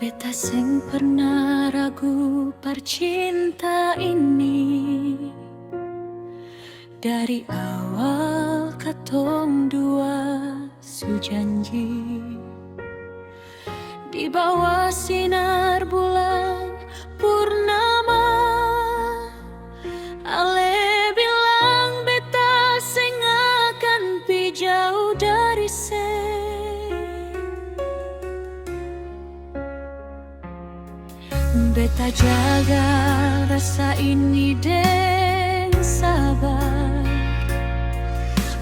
Beta sing pernah ragu percinta ini. Dari awal katong dua sujanji, di bawah sinar bulan purnama. Ale bilang beta sing akan pi jauh dari se. Beta jaga rasa ini deng sabar,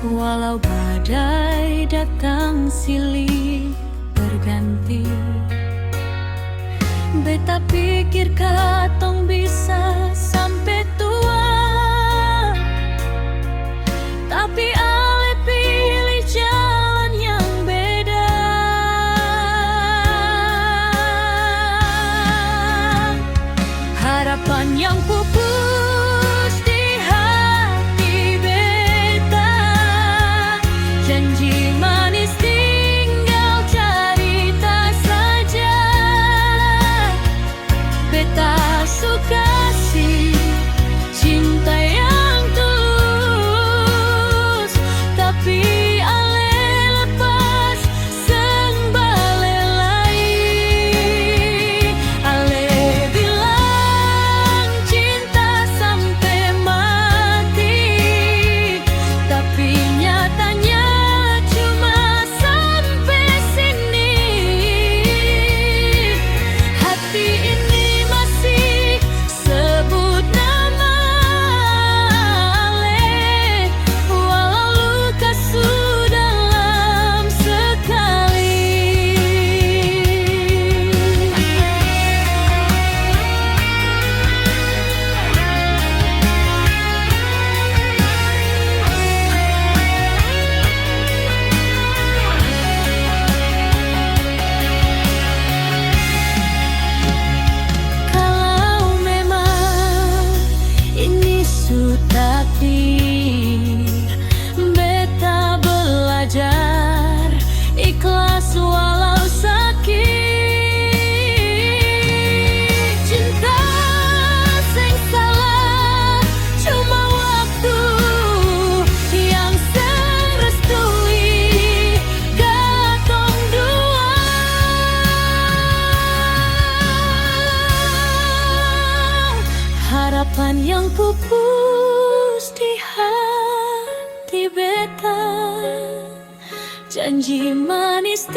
walau badai datang silih berganti. Beta pikir katong bisa sampai tua, tapi ale pilih jalan yang beda. Harapan yang pupus di hati beta, janji manis tinggal cerita saja. Beta suka sih cinta yang tulus, tapi ale lepas sembalelai. Ale bilang cinta sampai mati, tapi nyatanya cuma sampai sini. Hati ini masih sebut nama ale, walau luka sudah dalam sekali. Kalau memang ini sudah takdir, beta belajar ikhlas walau sakit. Cinta sing salah cuma waktu yang sing restui katong dua. Harapan yang pupus di hati beta, janji manis